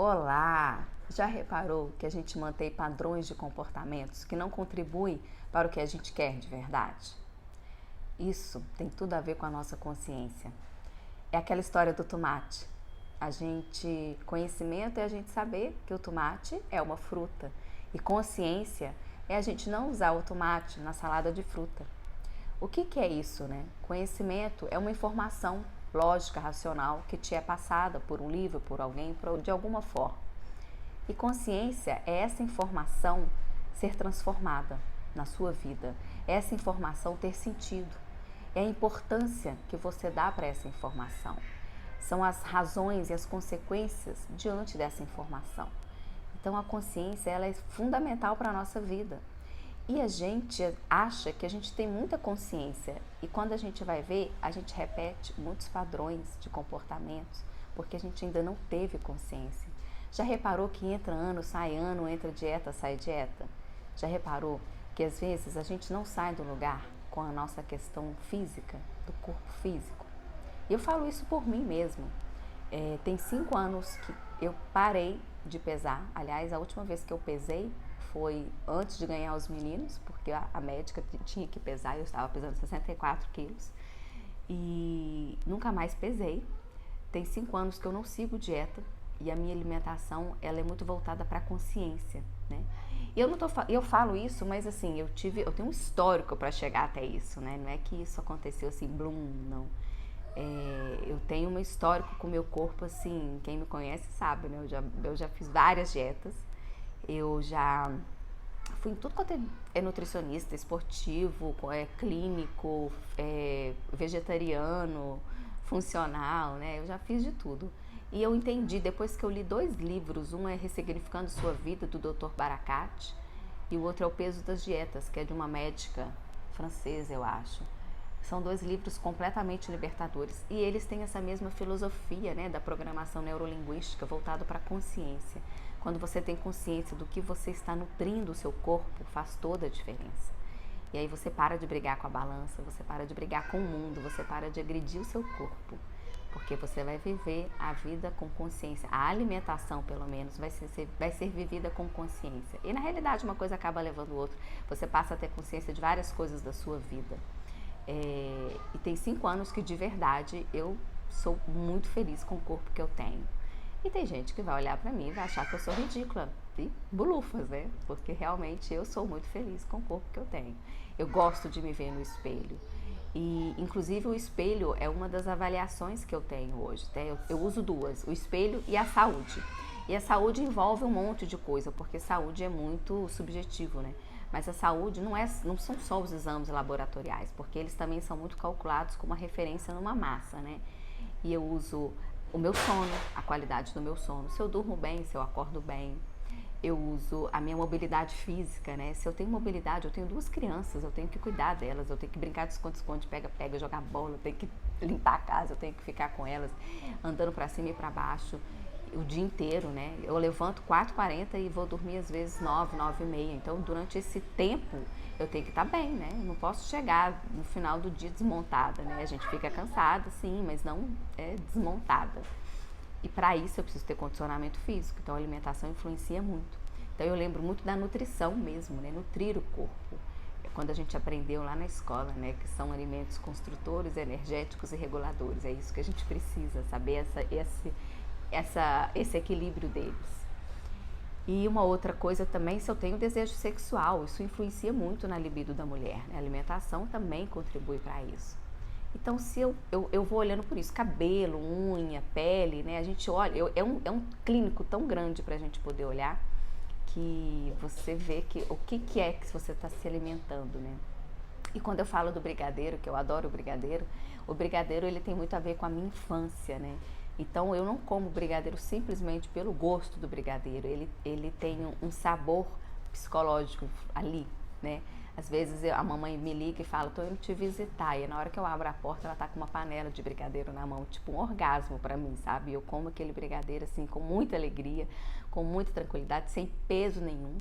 Olá! Já reparou que a gente mantém padrões de comportamentos que não contribuem para o que a gente quer de verdade? Isso tem tudo a ver com a nossa consciência. É aquela história do tomate. Conhecimento é a gente saber que o tomate é uma fruta. E consciência é a gente não usar o tomate na salada de fruta. O que é isso, né? Conhecimento é uma informação lógica, racional, que te é passada por um livro, por alguém, de alguma forma. E consciência é essa informação ser transformada na sua vida, é essa informação ter sentido, é a importância que você dá para essa informação, são as razões e as consequências diante dessa informação. Então a consciência ela é fundamental para a nossa vida. E a gente acha que a gente tem muita consciência e quando a gente vai ver, a gente repete muitos padrões de comportamentos porque a gente ainda não teve consciência. Já reparou que entra ano, entra dieta, sai dieta? Já reparou que às vezes a gente não sai do lugar com a nossa questão física, do corpo físico? E eu falo isso por mim mesmo. Tem 5 anos que eu parei de pesar. Aliás, a última vez que eu pesei foi antes de ganhar os meninos, porque a médica tinha que pesar, eu estava pesando 64 quilos e nunca mais pesei. Tem 5 anos que eu não sigo dieta e a minha alimentação ela é muito voltada para a consciência, né? E eu falo isso, mas assim, eu tenho um histórico para chegar até isso, né? Não é que isso aconteceu assim, blum, não. Eu tenho um histórico com o meu corpo, assim, quem me conhece sabe, né? Eu já fiz várias dietas. Eu já fui em tudo quanto é nutricionista, esportivo, clínico, vegetariano, funcional, né? Eu já fiz de tudo. E eu entendi, depois que eu li 2 livros, um é Ressignificando Sua Vida, do Dr. Barakat, e o outro é O Peso das Dietas, que é de uma médica francesa, eu acho. São 2 livros completamente libertadores. E eles têm essa mesma filosofia, né, da programação neurolinguística voltada para a consciência. Quando você tem consciência do que você está nutrindo o seu corpo, faz toda a diferença. E aí você para de brigar com a balança, você para de brigar com o mundo, você para de agredir o seu corpo. Porque você vai viver a vida com consciência. A alimentação, pelo menos, vai ser vivida com consciência. E na realidade uma coisa acaba levando o outro. Você passa a ter consciência de várias coisas da sua vida. E tem 5 anos que de verdade eu sou muito feliz com o corpo que eu tenho. E tem gente que vai olhar pra mim e vai achar que eu sou ridícula. E bulufas, né? Porque realmente eu sou muito feliz com o corpo que eu tenho. Eu gosto de me ver no espelho. E inclusive o espelho é uma das avaliações que eu tenho hoje, né? Eu uso 2, o espelho e a saúde. E a saúde envolve um monte de coisa, porque saúde é muito subjetivo, né? Mas a saúde não são só os exames laboratoriais, porque eles também são muito calculados como uma referência numa massa, né? E eu uso o meu sono, a qualidade do meu sono, se eu durmo bem, se eu acordo bem. Eu uso a minha mobilidade física, né? Se eu tenho mobilidade, eu tenho 2 crianças, eu tenho que cuidar delas, eu tenho que brincar de esconde-esconde, pega, jogar bola, eu tenho que limpar a casa, eu tenho que ficar com elas, andando pra cima e pra baixo o dia inteiro, né? Eu levanto 4h40 e vou dormir às vezes 9h30. Então, durante esse tempo, eu tenho que estar bem, né? Eu não posso chegar no final do dia desmontada, né? A gente fica cansada, sim, mas não é desmontada. E para isso eu preciso ter condicionamento físico, então a alimentação influencia muito. Então eu lembro muito da nutrição mesmo, né? Nutrir o corpo. Quando a gente aprendeu lá na escola, né? Que são alimentos construtores, energéticos e reguladores. É isso que a gente precisa, saber esse equilíbrio deles. E uma outra coisa também, se eu tenho desejo sexual, isso influencia muito na libido da mulher, né? A alimentação também contribui para isso. Então, se eu vou olhando por isso, cabelo, unha, pele, né? A gente olha, é um clínico tão grande pra gente poder olhar que você vê que o que é que você está se alimentando, né? E quando eu falo do brigadeiro, que eu adoro o brigadeiro ele tem muito a ver com a minha infância, né? Então, eu não como brigadeiro simplesmente pelo gosto do brigadeiro, ele tem um sabor psicológico ali, né? Às vezes a mamãe me liga e fala, tô indo te visitar, e na hora que eu abro a porta ela tá com uma panela de brigadeiro na mão, tipo um orgasmo pra mim, sabe? Eu como aquele brigadeiro assim com muita alegria, com muita tranquilidade, sem peso nenhum.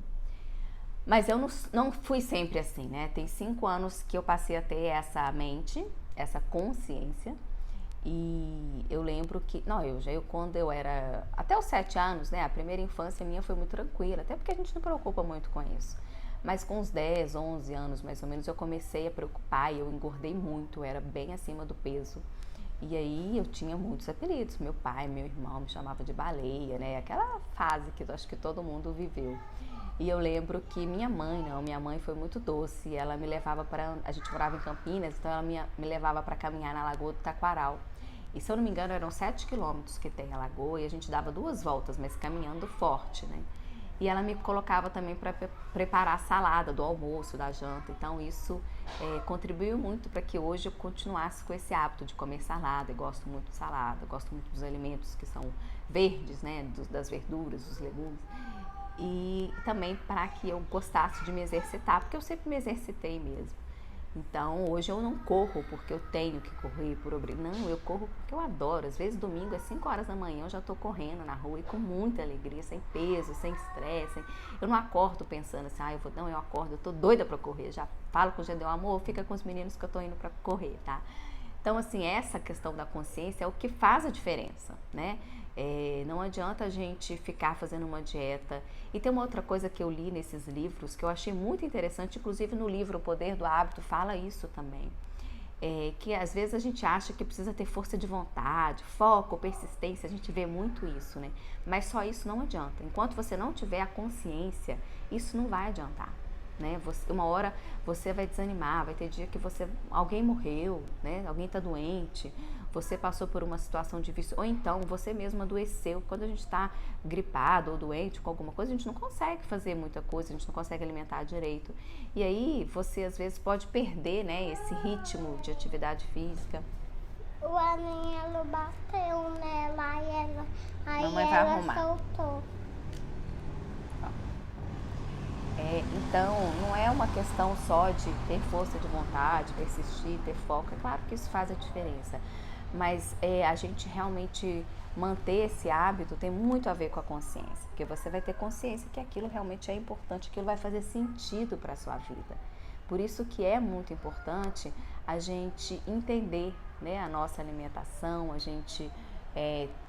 Mas eu não fui sempre assim, né? Tem 5 anos que eu passei a ter essa mente, essa consciência, E eu lembro que, não, quando eu era, até os 7 anos, né, a primeira infância minha foi muito tranquila, até porque a gente não preocupa muito com isso. Mas com uns 10, 11 anos mais ou menos, eu comecei a preocupar e eu engordei muito, eu era bem acima do peso. E aí eu tinha muitos apelidos, meu pai, meu irmão me chamava de baleia, né, aquela fase que eu acho que todo mundo viveu. E eu lembro que minha mãe foi muito doce, ela me levava para, a gente morava em Campinas, então ela me levava para caminhar na Lagoa do Taquaral. E se eu não me engano eram 7 quilômetros que tem a lagoa e a gente dava 2 voltas, mas caminhando forte, né? E ela me colocava também para preparar a salada do almoço, da janta. Então isso contribuiu muito para que hoje eu continuasse com esse hábito de comer salada. Eu gosto muito de salada, gosto muito dos alimentos que são verdes, né? Das verduras, dos legumes. E também para que eu gostasse de me exercitar, porque eu sempre me exercitei mesmo. Então, hoje eu não corro porque eu tenho que correr por obrigação. Não, eu corro porque eu adoro. Às vezes, domingo, às 5 horas da manhã, eu já estou correndo na rua e com muita alegria, sem peso, sem estresse. Eu não acordo pensando assim, eu acordo, eu tô doida para correr. Já falo com o Gedeu, amor, fica com os meninos que eu tô indo para correr, tá? Então, assim, essa questão da consciência é o que faz a diferença, né? Não adianta a gente ficar fazendo uma dieta. E tem uma outra coisa que eu li nesses livros que eu achei muito interessante, inclusive no livro O Poder do Hábito fala isso também. Que às vezes a gente acha que precisa ter força de vontade, foco, persistência, a gente vê muito isso, né? Mas só isso não adianta. Enquanto você não tiver a consciência, isso não vai adiantar. Né? Uma hora você vai desanimar, vai ter dia que alguém morreu, né? Alguém está doente, você passou por uma situação difícil, ou então você mesmo adoeceu. Quando a gente está gripado ou doente com alguma coisa, a gente não consegue fazer muita coisa, a gente não consegue alimentar direito. E aí você às vezes pode perder, né, esse ritmo de atividade física. O anelo bateu nela e Mamãe vai arrumar. Soltou. Então, não é uma questão só de ter força de vontade, persistir, ter foco. É claro que isso faz a diferença, mas a gente realmente manter esse hábito tem muito a ver com a consciência, porque você vai ter consciência que aquilo realmente é importante, aquilo vai fazer sentido para a sua vida. Por isso que é muito importante a gente entender, né, a nossa alimentação, a gente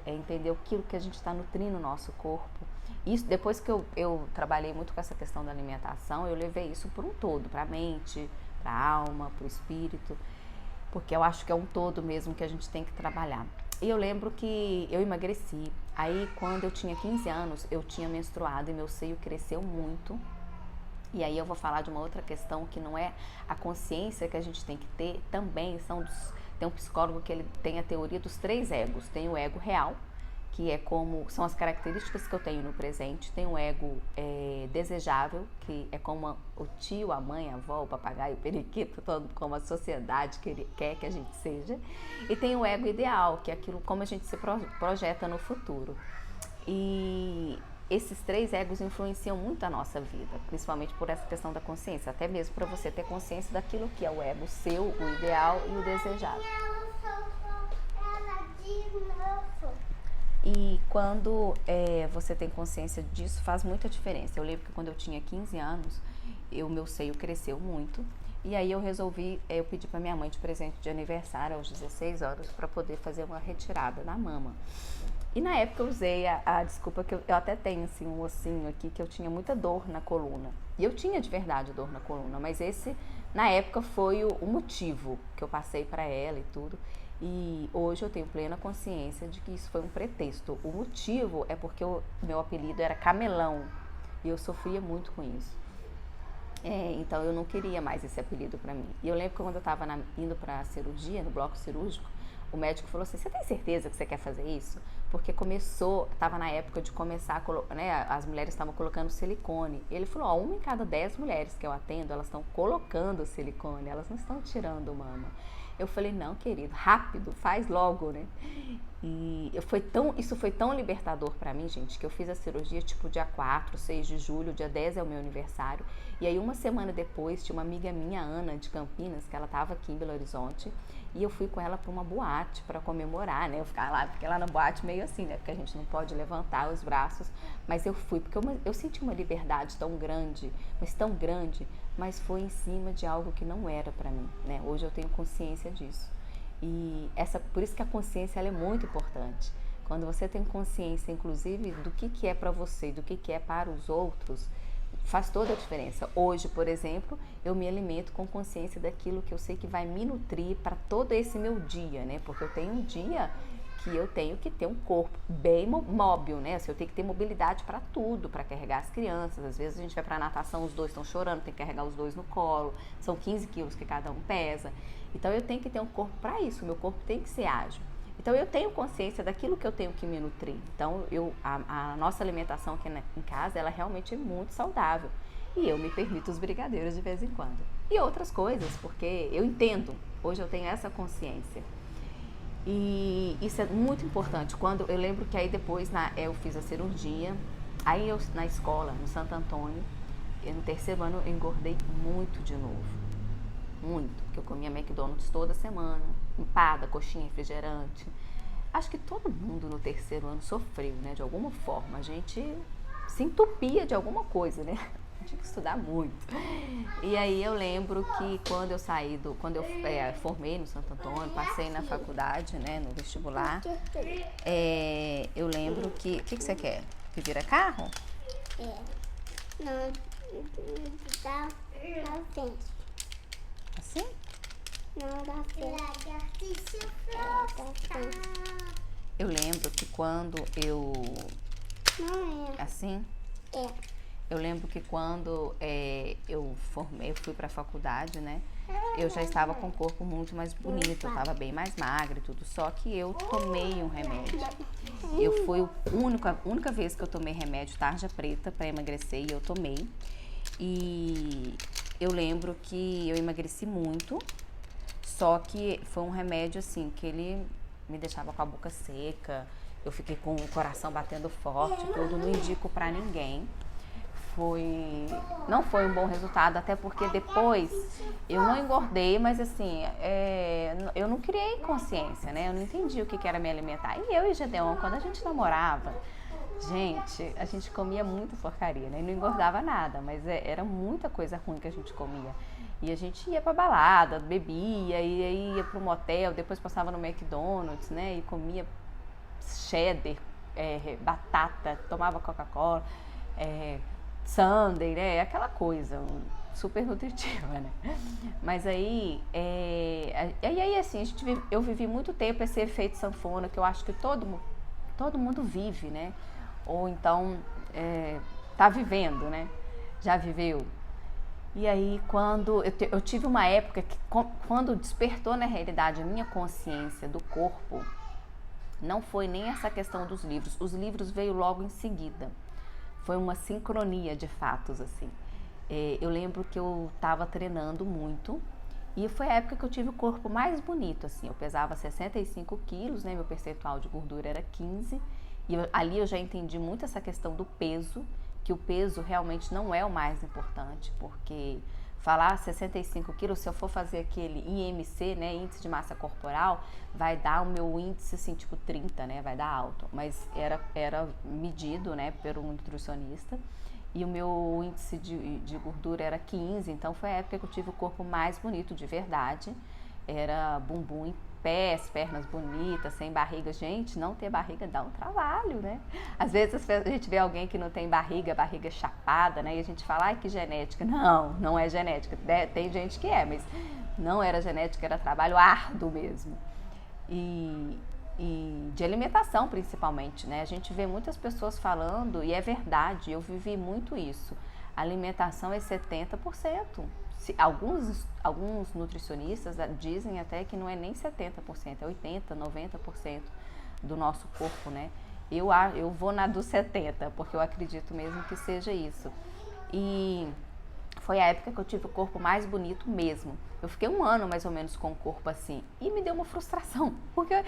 entender aquilo que a gente está nutrindo o nosso corpo. Isso, depois que eu trabalhei muito com essa questão da alimentação, eu levei isso por um todo, para a mente, para a alma, para o espírito, porque eu acho que é um todo mesmo que a gente tem que trabalhar. E eu lembro que eu emagreci, aí quando eu tinha 15 anos, eu tinha menstruado e meu seio cresceu muito. E aí eu vou falar de uma outra questão que não é a consciência que a gente tem que ter, também tem um psicólogo que ele tem a teoria dos 3 egos. Tem o ego real, que são as características que eu tenho no presente. Tem o ego desejável, que é como o tio, a mãe, a avó, o papagaio, o periquito, como a sociedade quer que a gente seja. E tem o ego ideal, que é aquilo como a gente se projeta no futuro. E esses 3 egos influenciam muito a nossa vida, principalmente por essa questão da consciência, até mesmo para você ter consciência daquilo que é o ego seu, o ideal e o desejável. E quando você tem consciência disso, faz muita diferença. Eu lembro que quando eu tinha 15 anos, meu seio cresceu muito. E aí eu pedi para minha mãe de presente de aniversário aos 16 anos para poder fazer uma retirada na mama. E na época eu usei a desculpa que eu até tenho assim, um ossinho aqui, que eu tinha muita dor na coluna. E eu tinha de verdade dor na coluna, mas esse na época foi o motivo que eu passei para ela e tudo. E hoje eu tenho plena consciência de que isso foi um pretexto. O motivo é porque meu apelido era Camelão e eu sofria muito com isso. Então eu não queria mais esse apelido para mim. E eu lembro que quando eu estava indo para a cirurgia, no bloco cirúrgico, o médico falou assim, você tem certeza que você quer fazer isso? Porque estava na época de começar, né, as mulheres estavam colocando silicone. Ele falou, 1 em cada 10 mulheres que eu atendo, elas estão colocando silicone, elas não estão tirando mama. Eu falei, não, querido, rápido, faz logo, né? E isso foi tão libertador pra mim, gente, que eu fiz a cirurgia tipo dia 4, 6 de julho, dia 10 é o meu aniversário. E aí uma semana depois, tinha uma amiga minha, Ana, de Campinas, que ela tava aqui em Belo Horizonte, e eu fui com ela pra uma boate pra comemorar, né? Eu fiquei lá na boate meio assim, né? Porque a gente não pode levantar os braços, mas eu fui, porque eu senti uma liberdade tão grande, mas foi em cima de algo que não era pra mim, né? Hoje eu tenho consciência disso. E por isso que a consciência ela é muito importante. Quando você tem consciência, inclusive, do que é para você, do que é para os outros, faz toda a diferença. Hoje, por exemplo, eu me alimento com consciência daquilo que eu sei que vai me nutrir para todo esse meu dia, né? Porque eu tenho um dia que eu tenho que ter um corpo bem móvel, né? Assim, eu tenho que ter mobilidade para tudo, para carregar as crianças. Às vezes a gente vai para natação, os dois estão chorando, tem que carregar os dois no colo. São 15 quilos que cada um pesa. Então eu tenho que ter um corpo para isso, meu corpo tem que ser ágil. Então eu tenho consciência daquilo que eu tenho que me nutrir. Então a nossa alimentação aqui em casa, ela realmente é muito saudável. E eu me permito os brigadeiros de vez em quando. E outras coisas, porque eu entendo. Hoje eu tenho essa consciência. E isso é muito importante. Quando eu lembro que aí depois eu fiz a cirurgia, aí eu na escola, no Santo Antônio, no terceiro ano eu engordei muito de novo. Muito, porque eu comia McDonald's toda semana, empada, coxinha, refrigerante. Acho que todo mundo no terceiro ano sofreu, né? De alguma forma, a gente se entupia de alguma coisa, né? Tinha que estudar muito. E aí eu lembro que quando eu formei no Santo Antônio, passei na faculdade, né, no vestibular, eu lembro que... O que você quer? Que vira carro? Não, dá frente. Assim? Não, dá frente. Eu lembro que quando eu... Não é. Assim? Eu lembro que quando eu fui pra faculdade, né? Eu já estava com o corpo muito mais bonito, eu estava bem mais magra e tudo. Só que eu tomei um remédio. Foi a única vez que eu tomei remédio tarja preta para emagrecer e eu tomei. E eu lembro que eu emagreci muito, só que foi um remédio assim, que ele me deixava com a boca seca, eu fiquei com o coração batendo forte, tudo, não indico pra ninguém. Não foi um bom resultado, até porque depois eu não engordei, mas assim, eu não criei consciência, né? Eu não entendi o que era me alimentar. E eu e Gedeon, quando a gente namorava, a gente comia muita porcaria, né? E não engordava nada, mas era muita coisa ruim que a gente comia. E a gente ia pra balada, bebia, e aí ia pro motel, depois passava no McDonald's, né? E comia cheddar, batata, tomava Coca-Cola, sundae, né? Aquela coisa super nutritiva, né? Mas aí, assim, eu vivi muito tempo esse efeito sanfona, que eu acho que todo mundo vive, né? Ou então tá vivendo, né? Já viveu. E aí, quando eu tive uma época que, quando despertou na realidade a minha consciência do corpo, não foi nem essa questão dos livros. Os livros veio logo em seguida. Foi uma sincronia de fatos, assim. Eu lembro que eu estava treinando muito e foi a época que eu tive o corpo mais bonito, assim. Eu pesava 65 quilos, né? Meu percentual de gordura era 15. E ali eu já entendi muito essa questão do peso, que o peso realmente não é o mais importante, porque falar 65 quilos, se eu for fazer aquele IMC, né, índice de massa corporal, vai dar o meu índice, assim, tipo 30, né, vai dar alto. Mas era medido, né, pelo nutricionista, e o meu índice de gordura era 15, então foi a época que eu tive o corpo mais bonito de verdade. Era bumbum em pé, as pernas bonitas, sem barriga. Gente, não ter barriga dá um trabalho, né? Às vezes a gente vê alguém que não tem barriga chapada, né? E a gente fala, ai, que genética. Não é genética. Tem gente que mas não era genética, era trabalho árduo mesmo. E de alimentação, principalmente, né? A gente vê muitas pessoas falando, e é verdade, eu vivi muito isso. A alimentação é 70%. Alguns nutricionistas dizem até que não é nem 70%, é 80%, 90% do nosso corpo, né? Eu vou na dos 70%, porque eu acredito mesmo que seja isso. E foi a época que eu tive o corpo mais bonito mesmo. Eu fiquei 1 ano mais ou menos com o corpo assim, e me deu uma frustração, porque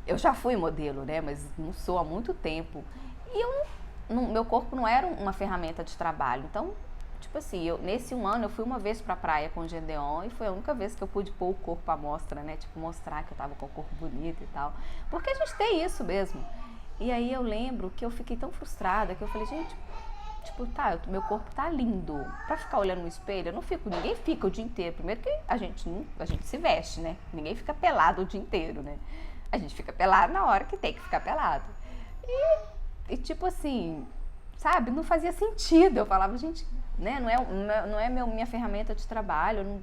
eu já fui modelo, né? Mas não sou há muito tempo. E meu corpo não era uma ferramenta de trabalho, então... Tipo assim, nesse 1 ano eu fui uma vez pra praia com o Gedeon e foi a única vez que eu pude pôr o corpo à mostra, né? Tipo, mostrar que eu tava com o corpo bonito e tal. Porque a gente tem isso mesmo. E aí eu lembro que eu fiquei tão frustrada que eu falei, gente, tipo, tá, meu corpo tá lindo. Pra ficar olhando no espelho, eu não fico, ninguém fica o dia inteiro. Primeiro que a gente se veste, né? Ninguém fica pelado o dia inteiro, né? A gente fica pelado na hora que tem que ficar pelado. E tipo assim, sabe, não fazia sentido. Eu falava, gente, né, não é minha ferramenta de trabalho,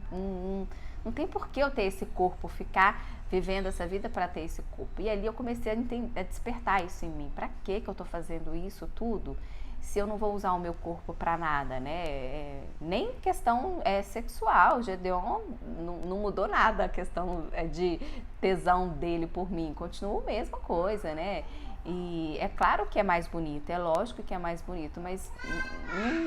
não tem por que eu ter esse corpo, ficar vivendo essa vida para ter esse corpo. E ali eu comecei a despertar isso em mim. Para que eu tô fazendo isso tudo se eu não vou usar o meu corpo para nada, né? Nem questão sexual, o Gedeon não mudou nada a questão de tesão dele por mim, continua a mesma coisa, né? E é claro que é mais bonito, é lógico que é mais bonito, mas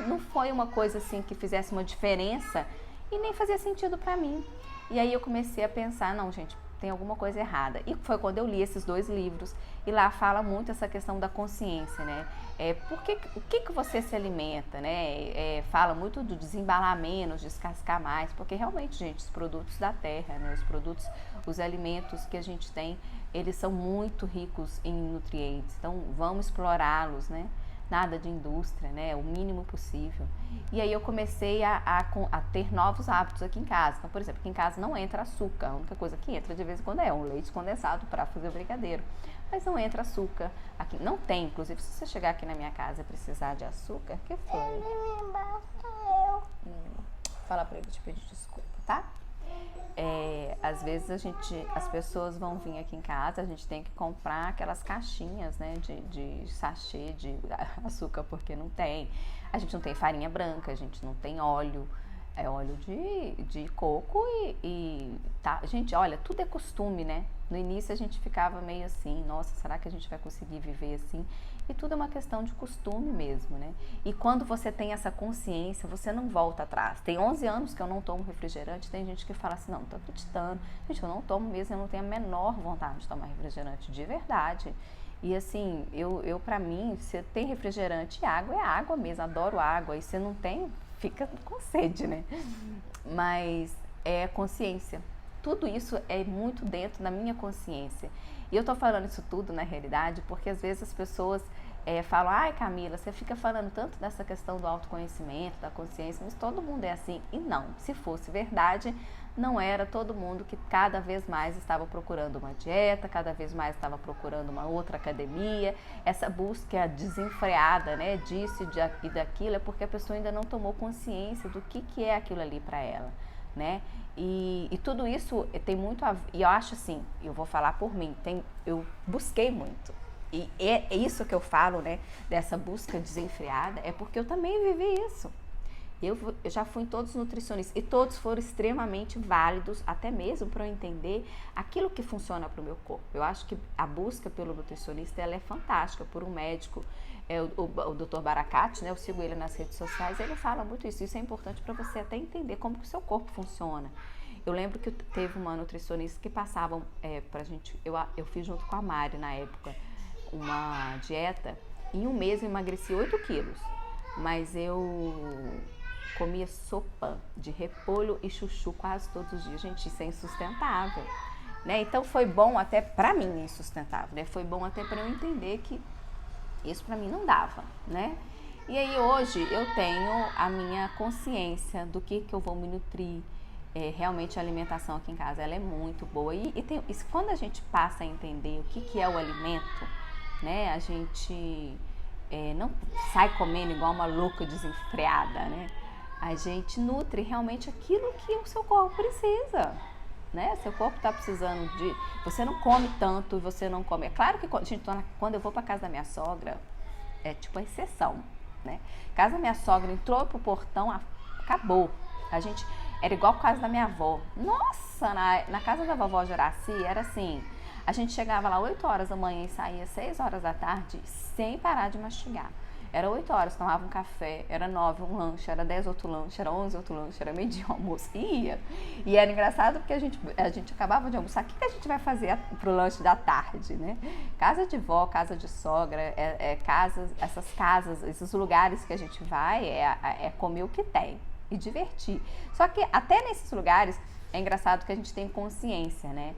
não foi uma coisa assim que fizesse uma diferença e nem fazia sentido para mim. E aí eu comecei a pensar, não, gente, tem alguma coisa errada. E foi quando eu li esses 2 livros, e lá fala muito essa questão da consciência, né? O que você se alimenta, né? Fala muito do desembalar menos, descascar mais, porque realmente, gente, os produtos da terra, né? Os alimentos que a gente tem, eles são muito ricos em nutrientes, então vamos explorá-los, né? Nada de indústria, né? O mínimo possível. E aí eu comecei a ter novos hábitos aqui em casa. Então, por exemplo, aqui em casa não entra açúcar. A única coisa que entra de vez em quando é um leite condensado para fazer o brigadeiro. Mas não entra açúcar. Aqui não tem, inclusive, se você chegar aqui na minha casa e precisar de açúcar, que foi? Ele me bateu. Fala para ele te pedir desculpa, tá? Às vezes as pessoas vão vir aqui em casa, a gente tem que comprar aquelas caixinhas, né, de sachê de açúcar, porque não tem. A gente não tem farinha branca, a gente não tem óleo, óleo de coco e tá. Gente, olha, tudo é costume, né? No início a gente ficava meio assim, nossa, será que a gente vai conseguir viver assim? E tudo é uma questão de costume mesmo, né? E quando você tem essa consciência, você não volta atrás. Tem 11 anos que eu não tomo refrigerante, tem gente que fala assim, não, tô acreditando. Gente, eu não tomo mesmo, eu não tenho a menor vontade de tomar refrigerante, de verdade. E assim, eu pra mim, se tem refrigerante e água, é água mesmo, adoro água. E se não tem, fica com sede, né? Mas é consciência. Tudo isso é muito dentro da minha consciência. E eu tô falando isso tudo, na realidade, porque às vezes as pessoas falam, ai Camila, você fica falando tanto dessa questão do autoconhecimento, da consciência, mas todo mundo é assim. E não, se fosse verdade, não era todo mundo que cada vez mais estava procurando uma dieta, cada vez mais estava procurando uma outra academia. Essa busca desenfreada, né, disso e daquilo, é porque a pessoa ainda não tomou consciência do que é aquilo ali para ela, né? E tudo isso tem muito a ver, e eu acho assim, eu vou falar por mim, eu busquei muito. E é isso que eu falo, né, dessa busca desenfreada, é porque eu também vivi isso. Eu já fui em todos os nutricionistas e todos foram extremamente válidos, até mesmo para eu entender aquilo que funciona para o meu corpo. Eu acho que a busca pelo nutricionista ela é fantástica, por um médico, o Dr. Barakat, né, eu sigo ele nas redes sociais, ele fala muito isso. Isso é importante para você até entender como que o seu corpo funciona. Eu lembro que teve uma nutricionista que passava pra gente, eu fiz junto com a Mari na época, uma dieta, em um mês eu emagreci 8 quilos, mas eu comia sopa de repolho e chuchu quase todos os dias. Gente, isso é insustentável, né? Então foi bom até, pra mim é insustentável, né? Foi bom até pra eu entender que isso pra mim não dava, né? E aí hoje eu tenho a minha consciência do que eu vou me nutrir. Realmente a alimentação aqui em casa ela é muito boa. E quando a gente passa a entender o que é o alimento, né? A gente não sai comendo igual uma louca desenfreada, né? A gente nutre realmente aquilo que o seu corpo precisa, né? Seu corpo está precisando de... Você não come tanto, você não come... É claro que, gente, quando eu vou para casa da minha sogra, é tipo a exceção, né? Casa da minha sogra, entrou pro portão, acabou. A gente... Era igual a casa da minha avó. Nossa, na casa da vovó Juraci, era assim... A gente chegava lá 8 horas da manhã e saía 6 horas da tarde sem parar de mastigar. Era 8 horas, tomava um café, era 9 um lanche, era 10 outro lanche, era 11 outro lanche, era meio-dia almoço, e ia. E era engraçado porque a gente acabava de almoçar, o que a gente vai fazer pro lanche da tarde, né? Casa de vó, casa de sogra, essas casas, esses lugares que a gente vai, é comer o que tem e divertir. Só que até nesses lugares é engraçado que a gente tem consciência, né?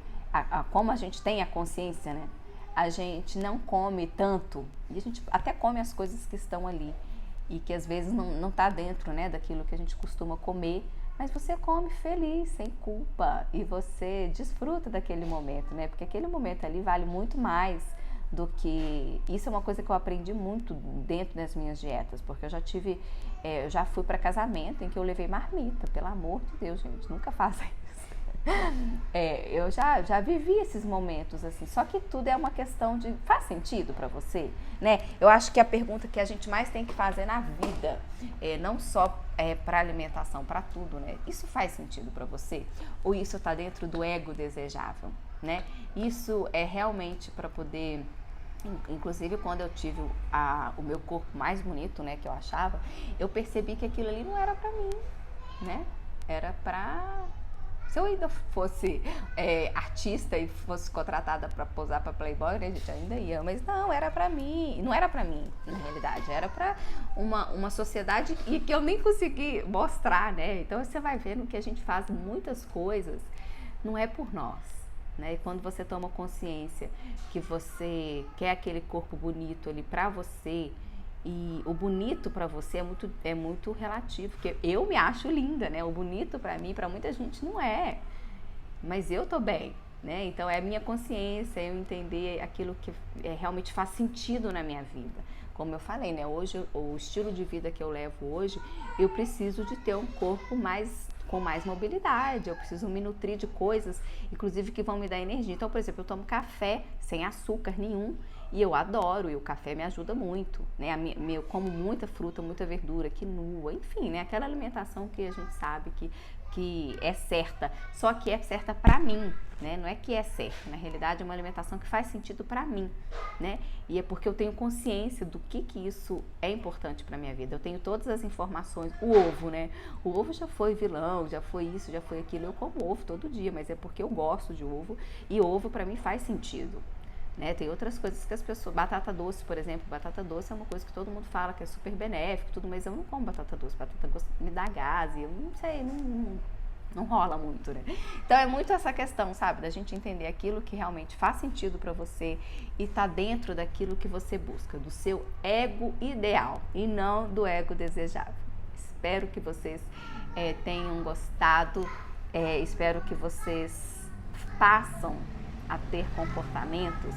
Como a gente tem a consciência, né? A gente não come tanto, e a gente até come as coisas que estão ali. e que às vezes não tá dentro, né, daquilo que a gente costuma comer, mas você come feliz, sem culpa, e você desfruta daquele momento, né, porque aquele momento ali vale muito mais do que... Isso é uma coisa que eu aprendi muito dentro das minhas dietas, porque eu já fui para casamento em que eu levei marmita, pelo amor de Deus, gente, nunca faça isso. Eu já vivi esses momentos assim, só que tudo é uma questão de... Faz sentido pra você, né? Eu acho que a pergunta que a gente mais tem que fazer na vida, não só pra alimentação, pra tudo, né? Isso faz sentido pra você? Ou isso tá dentro do ego desejável, né? Isso é realmente pra poder... Inclusive, quando eu tive o meu corpo mais bonito, né, que eu achava, eu percebi que aquilo ali não era pra mim, né? Era pra... Se eu ainda fosse artista e fosse contratada para posar para Playboy, né, a gente ainda ia, mas não, era pra mim, não era pra mim, na realidade, era pra uma sociedade e que eu nem consegui mostrar, né, então você vai vendo que a gente faz muitas coisas, não é por nós, né, e quando você toma consciência que você quer aquele corpo bonito ali pra você, e o bonito pra você é muito relativo, porque eu me acho linda, né? O bonito pra mim, pra muita gente não é, mas eu tô bem, né? Então é a minha consciência, eu entender aquilo que realmente faz sentido na minha vida. Como eu falei, né? Hoje, o estilo de vida que eu levo hoje, eu preciso de ter um corpo com mais mobilidade, eu preciso me nutrir de coisas, inclusive que vão me dar energia. Então, por exemplo, eu tomo café sem açúcar nenhum, e eu adoro, e o café me ajuda muito, né? Eu como muita fruta, muita verdura, quinoa, enfim, né? Aquela alimentação que a gente sabe que é certa, só que é certa pra mim, né? Não é que é certa, na realidade é uma alimentação que faz sentido pra mim, né? E é porque eu tenho consciência do que isso é importante pra minha vida. Eu tenho todas as informações, o ovo, né? O ovo já foi vilão, já foi isso, já foi aquilo. Eu como ovo todo dia, mas é porque eu gosto de ovo e ovo pra mim faz sentido. Né, tem outras coisas que as pessoas... Batata doce, por exemplo. Batata doce é uma coisa que todo mundo fala que é super benéfico, tudo, mas eu não como batata doce. Batata doce me dá gás e eu não sei, não rola muito, né? Então é muito essa questão, sabe? Da gente entender aquilo que realmente faz sentido pra você e tá dentro daquilo que você busca, do seu ego ideal e não do ego desejável. Espero que vocês tenham gostado, espero que vocês passam a ter comportamentos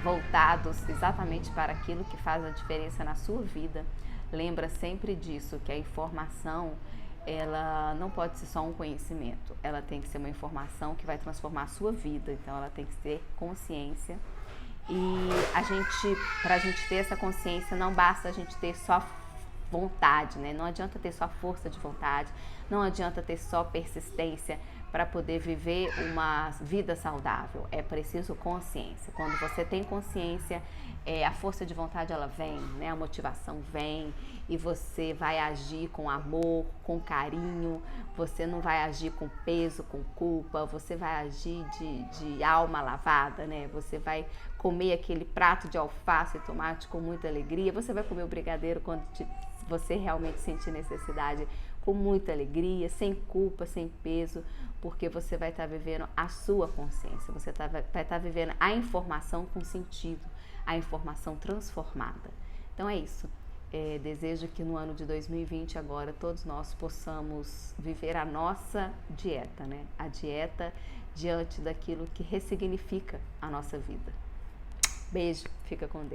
voltados exatamente para aquilo que faz a diferença na sua vida. Lembra sempre disso, que a informação, ela não pode ser só um conhecimento, ela tem que ser uma informação que vai transformar a sua vida, então ela tem que ter consciência. E pra gente ter essa consciência, não basta a gente ter só vontade, né? Não adianta ter só força de vontade, não adianta ter só persistência para poder viver uma vida saudável. É preciso consciência. Quando você tem consciência, a força de vontade ela vem, né? A motivação vem e você vai agir com amor, com carinho. Você não vai agir com peso, com culpa. Você vai agir de alma lavada, né? Você vai comer aquele prato de alface e tomate com muita alegria. Você vai comer o brigadeiro quando você realmente sentir necessidade, com muita alegria, sem culpa, sem peso, porque você vai estar vivendo a sua consciência, você vai estar vivendo a informação com sentido, a informação transformada. Então é isso. Desejo que no ano de 2020 agora todos nós possamos viver a nossa dieta, né? A dieta diante daquilo que ressignifica a nossa vida. Beijo, fica com Deus.